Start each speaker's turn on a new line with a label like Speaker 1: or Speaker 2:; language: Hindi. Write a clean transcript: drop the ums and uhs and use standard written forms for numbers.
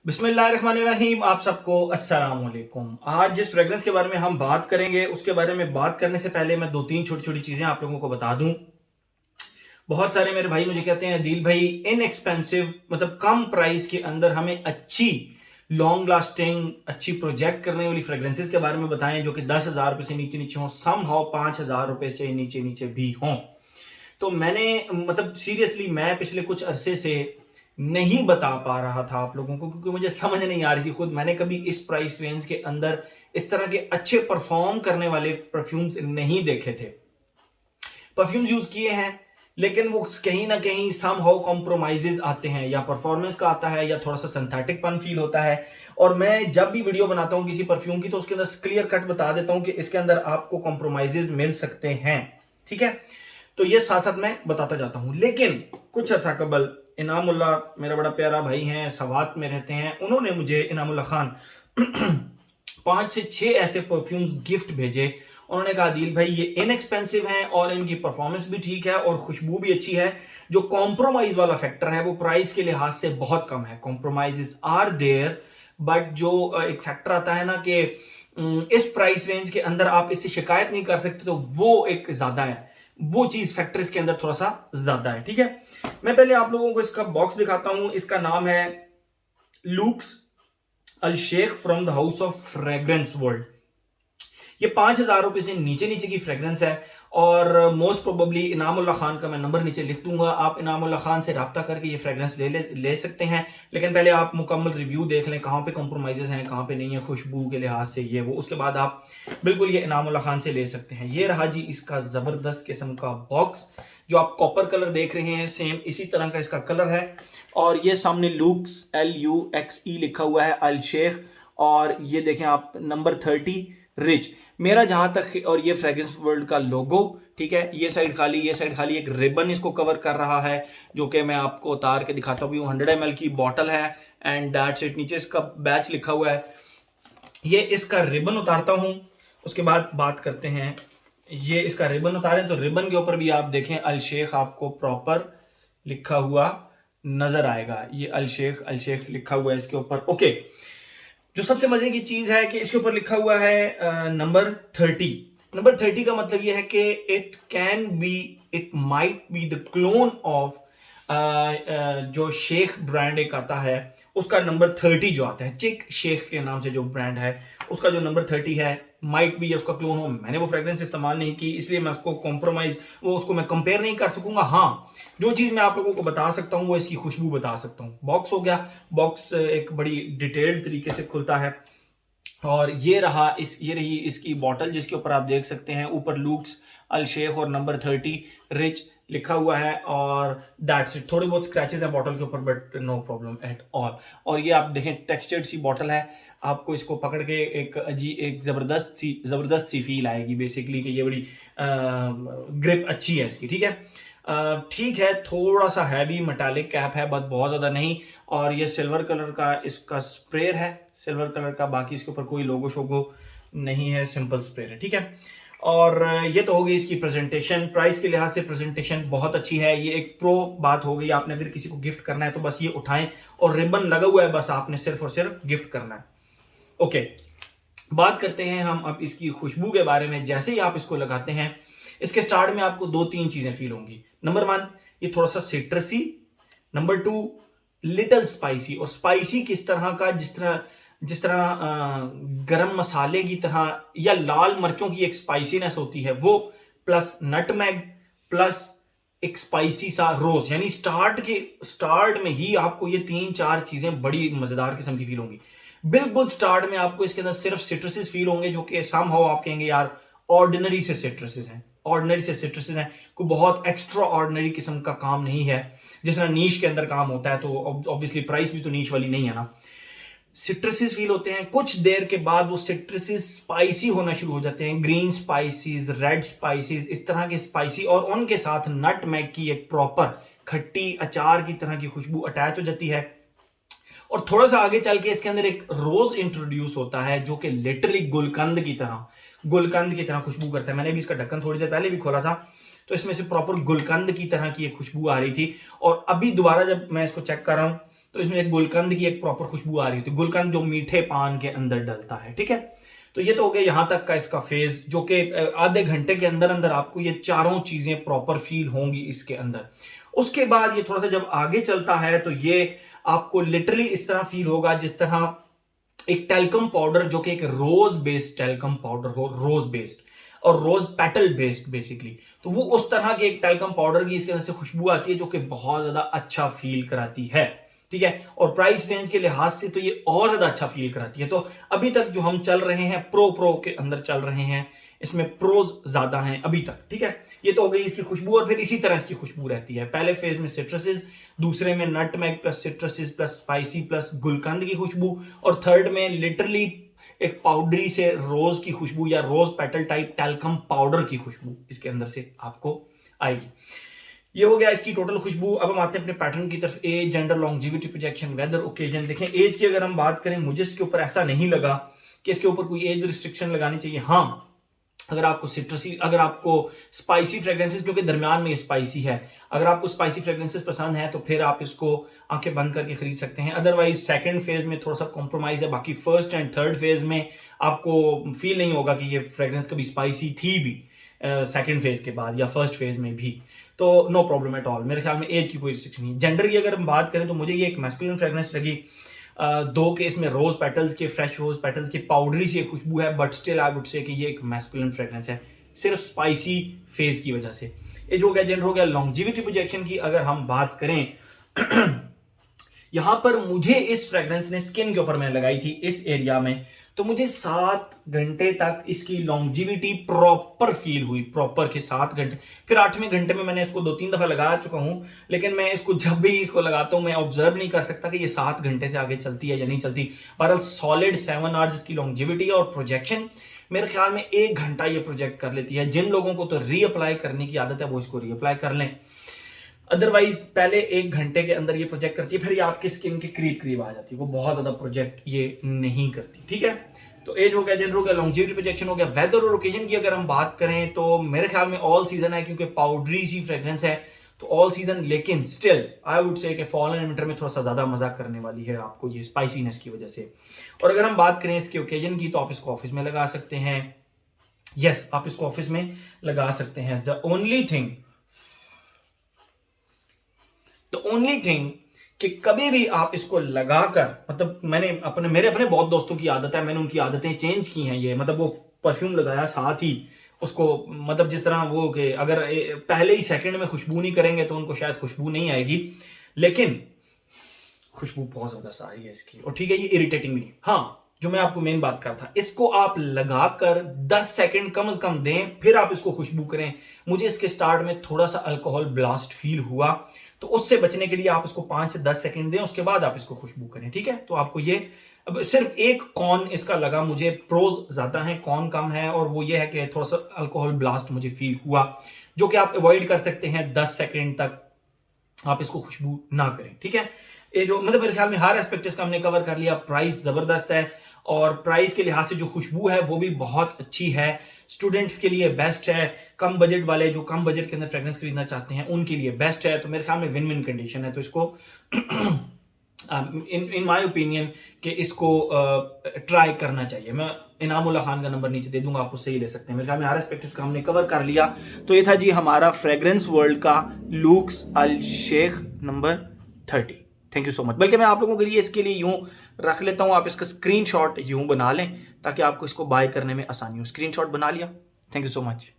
Speaker 1: बिस्मिल्लाहिर्रहमानिर्रहीम। आप सबको अस्सलाम वालेकुम। आज जिस फ्रेग्रेंस के बारे में हम बात करेंगे उसके बारे में बात करने से पहले मैं दो तीन छोटी छोटी चीजें आप लोगों को बता दूं। बहुत सारे मेरे भाई मुझे कहते हैं दिल भाई इनएक्सपेंसिव मतलब कम प्राइस के अंदर हमें अच्छी लॉन्ग लास्टिंग अच्छी प्रोजेक्ट करने वाली फ्रेग्रेंसेस के बारे में बताएं जो कि 10,000 रुपए से नीचे नीचे हों, सम हाउ 5,000 रुपए से नीचे नीचे भी हों। तो मैंने मतलब सीरियसली मैं पिछले कुछ अरसे से नहीं बता पा रहा था आप लोगों को क्योंकि मुझे समझ नहीं आ रही थी। खुद मैंने कभी इस प्राइस रेंज के अंदर इस तरह के अच्छे परफॉर्म करने वाले परफ्यूम्स नहीं देखे थे। परफ्यूम्स यूज किए हैं लेकिन वो कहीं ना कहीं सम हाउ कॉम्प्रोमाइजेस आते हैं, या परफॉर्मेंस का आता है या थोड़ा सा सिंथेटिक पन फील होता है। और मैं जब भी वीडियो बनाता हूं किसी परफ्यूम की तो उसके अंदर क्लियर कट बता देता हूं कि इसके अंदर आपको कॉम्प्रोमाइजेस मिल सकते हैं। ठीक है, तो ये साथ साथ मैं बताता जाता हूं। लेकिन कुछ अर्सा कबल इनामुल्ला मेरा बड़ा प्यारा भाई है, सवात में रहते हैं, उन्होंने मुझे इनामुल्ला खान 5 से 6 ऐसे परफ्यूम्स गिफ्ट भेजे। उन्होंने कहा दिल भाई ये इनएक्सपेंसिव हैं और इनकी परफॉर्मेंस भी ठीक है और खुशबू भी अच्छी है। जो कॉम्प्रोमाइज वाला फैक्टर है वो प्राइस के लिहाज से बहुत कम है। कॉम्प्रोमाइजेस आर देयर बट जो एक फैक्टर आता है ना कि इस प्राइस रेंज के अंदर आप इससे शिकायत नहीं कर सकते, तो वो एक ज्यादा है। वो चीज फैक्टर इसके अंदर थोड़ा सा ज्यादा है। ठीक है, मैं पहले आप लोगों को इसका बॉक्स दिखाता हूं। इसका नाम है Lux Al Sheikh from the house of Fragrance World. ये 5,000 रुपए से नीचे नीचे की फ्रेग्रेंस है और मोस्ट प्रोबेबली इनामुल्ला खान का मैं नंबर नीचे लिख दूंगा। आप इनामुल्ला खान से रब्ता करके ये फ्रेग्रेंस ले सकते हैं। लेकिन पहले आप मुकम्मल रिव्यू देख लें, कहाँ पे कॉम्प्रोमाइजेस हैं कहाँ पे नहीं है, खुशबू के लिहाज से ये वो, उसके बाद आप बिल्कुल ये इनामुल्ला खान से ले सकते हैं। ये रहा जी इसका जबरदस्त किस्म का बॉक्स। जो आप कॉपर कलर देख रहे हैं सेम इसी तरह का इसका कलर है। और ये सामने लूक्स LUXE लिखा हुआ है अल शेख। और ये देखें आप नंबर 30 रिच मेरा जहां तक, और ये फ्रेग्रेंस वर्ल्ड का लोगो। ठीक है, ये साइड खाली, ये साइड खाली, एक रिबन इसको कवर कर रहा है जो कि मैं आपको उतार के दिखाता हूँ। 100 ml की बॉटल है एंड दैट्स इट। नीचे इसका बैच लिखा हुआ है। ये इसका रिबन उतारता हूं, उसके बाद बात करते हैं। ये इसका रिबन उतारे तो रिबन के ऊपर भी आप देखें अल शेख आपको प्रॉपर लिखा हुआ नजर आएगा। ये अल शेख लिखा हुआ है इसके ऊपर। ओके, जो सबसे मजे की चीज है कि इसके ऊपर लिखा हुआ है नंबर 30। नंबर 30 का मतलब यह है कि it can be, it might be the clone of जो शेख ब्रांड एक आता है उसका नंबर 30 जो आता है, चिक शेख के नाम से जो ब्रांड है उसका जो नंबर 30 है, माइट बी उसका क्लोन हो। मैंने वो फ्रेग्रेंस इस्तेमाल नहीं की इसलिए मैं उसको कॉम्प्रोमाइज उसको मैं कंपेयर नहीं कर सकूंगा। हाँ, जो चीज मैं आप लोगों को बता सकता हूँ वो इसकी खुशबू बता सकता हूँ। बॉक्स हो गया, बॉक्स एक बड़ी डिटेल्ड तरीके से खुलता है। और ये रही इसकी बॉटल जिसके ऊपर आप देख सकते हैं ऊपर लूक्स अल शेख और नंबर 30 रिच लिखा हुआ है। और दैट्स इट। थोड़े बहुत स्क्रैचेस हैं बॉटल के ऊपर but no problem at all. और ये आप देखें टेक्सचर्ड सी बॉटल है। आपको इसको पकड़ के एक जबरदस्त सी फील आएगी बेसिकली कि ये बड़ी ग्रिप अच्छी है इसकी। ठीक है, ठीक है, थोड़ा सा हैवी मेटालिक कैप है बट बहुत ज़्यादा नहीं। और ये सिल्वर कलर का इसका स्प्रेयर है, सिल्वर कलर का, बाकी इसके ऊपर कोई लोगो शोगो नहीं है, सिंपल स्प्रेयर है। ठीक है, और ये तो हो गई इसकी प्रेजेंटेशन। प्राइस के लिहाज से प्रेजेंटेशन बहुत अच्छी है। ये एक प्रो बात हो गई। आपने अगर किसी को गिफ्ट करना है तो बस ये उठाएं और रिबन लगा हुआ है, बस आपने सिर्फ और सिर्फ गिफ्ट करना है। ओके, बात करते हैं हम अब इसकी खुशबू के बारे में। जैसे ही आप इसको लगाते हैं इसके स्टार्ट में आपको 2-3 चीजें फील होंगी। नंबर 1, ये थोड़ा सा सिट्रसी। Number 2, little spicy. और स्पाइसी किस तरह का, जिस तरह गरम मसाले की तरह या लाल मिर्चों की एक स्पाइसीनेस होती है वो, प्लस नटमैग, प्लस एक स्पाइसी सा रोज। यानी स्टार्ट में ही आपको ये 3-4 चीजें बड़ी मजेदार किस्म की फील होंगी। बिल्कुल स्टार्ट में आपको इसके अंदर सिर्फ सिट्रसेस फील होंगे जो कि समहाउ आप कहेंगे यार ऑर्डिनरी से सिट्रसेस हैं, ऑर्डिनरी से सिट्रसेस हैं, कोई बहुत एक्स्ट्रा ऑर्डिनरी किस्म का काम नहीं है। जिस तरह नीश के अंदर काम होता है तो ऑब्वियसली प्राइस भी तो नीश वाली नहीं है ना। सिट्रसेस फील होते हैं, कुछ देर के बाद वो सिट्रसेस स्पाइसी होना शुरू हो जाते हैं, ग्रीन स्पाइसीज, रेड स्पाइसीज, इस तरह के स्पाइसी। और उनके साथ नटमैग की एक प्रॉपर खट्टी अचार की तरह की खुशबू अटैच हो जाती है। और थोड़ा सा आगे चल के इसके अंदर एक रोज इंट्रोड्यूस होता है जो कि लिटरली गुलकंद की तरह खुशबू करता है। मैंने भी इसका ढक्कन थोड़ी देर पहले भी खोला था तो इसमें से प्रॉपर गुलकंद की तरह की एक खुशबू आ रही थी। और अभी दोबारा जब मैं इसको चेक कर रहा हूं तो इसमें एक गुलकंद की एक प्रॉपर खुशबू आ रही थी, गुलकंद जो मीठे पान के अंदर डलता है, ठीक है। तो ये तो हो गया यहाँ तक का इसका फेज, जो कि आधे घंटे के अंदर अंदर आपको ये चारों चीजें प्रॉपर फील होंगी इसके अंदर। उसके बाद ये थोड़ा सा जब आगे चलता है तो ये आपको लिटरली इस तरह फील होगा जिस तरह एक टेल्कम पाउडर, जो कि एक रोज बेस्ड टेल्कम पाउडर हो, रोज बेस्ड और रोज पेटल बेस्ड बेसिकली, तो वो उस तरह के एक टेल्कम पाउडर की इसके अंदर से खुशबू आती है जो कि बहुत ज्यादा अच्छा फील कराती है, ठीक है। और प्राइस रेंज के लिहाज से तो ये और ज्यादा अच्छा फील कराती है। तो अभी तक जो हम चल रहे हैं प्रो के अंदर चल रहे हैं, इसमें प्रोज ज्यादा हैं अभी तक, ठीक है। ये तो हो गई इसकी खुशबू, और फिर इसी तरह इसकी खुशबू रहती है। पहले फेज में सिट्रसेस, दूसरे में nutmeg plus citruses plus spicy plus गुलकंद की खुशबू, और थर्ड में लिटरली एक पाउडरी से रोज की खुशबू या rose petal type talcum powder की खुशबू इसके अंदर से आपको आएगी। ये हो गया इसकी टोटल खुशबू। अब हम आते हैं अपने पैटर्न की तरफ। Age, gender, longevity, projection, weather, occasion. देखें एज की अगर हम बात करें, मुझे इसके ऊपर ऐसा नहीं लगा कि इसके ऊपर कोई एज रिस्ट्रिक्शन लगानी चाहिए। हाँ, अगर आपको सिट्रसी, अगर आपको स्पाइसी फ्रेग्रेंसेस, क्योंकि दरमियान में ये स्पाइसी है, अगर आपको स्पाइसी फ्रेग्रेंसेस पसंद है तो फिर आप इसको आंखें बंद करके खरीद सकते हैं। अदरवाइज सेकंड फेज में थोड़ा सा कॉम्प्रोमाइज है, बाकी फर्स्ट एंड थर्ड फेज में आपको फील नहीं होगा कि ये फ्रेग्रेंस कभी स्पाइसी थी भी सेकंड फेज के बाद या फर्स्ट फेज में भी, तो नो प्रॉब्लम एट ऑल। मेरे ख्याल में एज की कोई रिस्ट्रिक्शन नहीं। जेंडर की अगर हम बात करें तो मुझे ये एक मैस्कुलिन फ्रेग्रेंस लगी। दो के इसमें रोज पेटल्स के, फ्रेश रोज पेटल्स की पाउडरी सी खुशबू है, but still I would say कि ये एक मैस्कुलिन फ्रेग्रेंस है, सिर्फ स्पाइसी फेज की वजह से। ये जो हो गया जेंडर हो गया। लॉन्जिविटी प्रोजेक्शन की अगर हम बात करें यहां पर मुझे इस फ्रेग्रेंस ने स्किन के ऊपर मैंने लगाई थी इस एरिया में, तो मुझे 7 घंटे तक इसकी लॉन्जिविटी प्रॉपर फील हुई, प्रॉपर के 7 घंटे। फिर 8वें घंटे में मैंने इसको 2-3 दफा लगा चुका हूं, लेकिन मैं इसको जब भी इसको लगाता हूं मैं ऑब्जर्व नहीं कर सकता कि ये 7 घंटे से आगे चलती है या नहीं चलती। बहरहाल सॉलिड 7 आवर्स इसकी लॉन्जिविटी। और प्रोजेक्शन मेरे ख्याल में 1 घंटा ये प्रोजेक्ट कर लेती है। जिन लोगों को तो रीअप्लाई करने की आदत है वो इसको रीअप्लाई कर लें, अदरवाइज पहले 1 घंटे के अंदर ये प्रोजेक्ट करती है, फिर ये आपके स्किन के करीब करीब आ जाती है, वो बहुत ज्यादा प्रोजेक्ट ये नहीं करती, ठीक है। तो एज हो गया, जेंडर हो गया, लॉन्जिविटी प्रोजेक्शन हो गया। वेदर और ओकेजन की अगर हम बात करें तो मेरे ख्याल में ऑल सीजन है, क्योंकि पाउडरी सी फ्रेग्रेंस है तो ऑल सीजन। लेकिन स्टिल आई वुड से कि फॉल एंड विंटर में थोड़ा सा ज्यादा मजा करने वाली है आपको ये स्पाइसीनेस की वजह से। और अगर हम बात करें इसके ओकेजन की तो आप इसको ऑफिस में लगा सकते हैं। यस, आप इसको ऑफिस में लगा सकते हैं। द ओनली थिंग कि कभी भी आप इसको लगाकर, मतलब मेरे अपने बहुत दोस्तों की आदत है, मैंने उनकी आदतें चेंज की हैं। ये मतलब वो परफ्यूम लगाया साथ ही उसको, मतलब जिस तरह वो कि अगर पहले ही सेकंड में खुशबू नहीं करेंगे तो उनको शायद खुशबू नहीं आएगी, लेकिन खुशबू बहुत ज्यादा सारी है इसकी। और ठीक है, ये इरिटेटिंग भी। हाँ, जो मैं आपको मेन बात कर रहा था, इसको आप लगाकर 10 सेकंड कम से कम दें, फिर आप इसको खुशबू करें। मुझे इसके स्टार्ट में थोड़ा सा अल्कोहल ब्लास्ट फील हुआ, तो उससे बचने के लिए आप इसको 5 से 10 सेकंड दें, उसके बाद आप इसको खुशबू करें, ठीक है। तो आपको ये अब सिर्फ एक कॉन इसका लगा मुझे, प्रोज ज्यादा है कॉन कम है, और वो ये है कि थोड़ा सा अल्कोहल ब्लास्ट मुझे फील हुआ, जो कि आप अवॉइड कर सकते हैं। 10 सेकंड तक आप इसको खुशबू ना करें, ठीक है। ये जो मतलब मेरे ख्याल में हर एस्पेक्ट इसका हमने कवर कर लिया। प्राइस जबरदस्त है, और प्राइस के लिहाज से जो खुशबू है वो भी बहुत अच्छी है। स्टूडेंट्स के लिए बेस्ट है, कम बजट वाले जो कम बजट के अंदर फ्रेग्रेंस खरीदना चाहते हैं उनके लिए बेस्ट है। तो मेरे ख्याल में विन विन कंडीशन है। तो इसको इन माय ओपिनियन कि इसको ट्राई करना चाहिए। मैं इनामुल्लाह खान का नंबर नीचे दे दूंगा, आप उससे ही ले सकते हैं। मेरे ख्याल में हर एस्पेक्ट इसका हमने कवर कर लिया। तो ये था जी हमारा फ्रेग्रेंस वर्ल्ड का Lux Al Sheikh number 30। Thank you so much. बल्कि मैं आप लोगों के लिए इसके लिए यूं रख लेता हूं, आप इसका स्क्रीनशॉट यूं बना लें ताकि आपको इसको बाय करने में आसानी हो। स्क्रीनशॉट बना लिया। Thank you so much.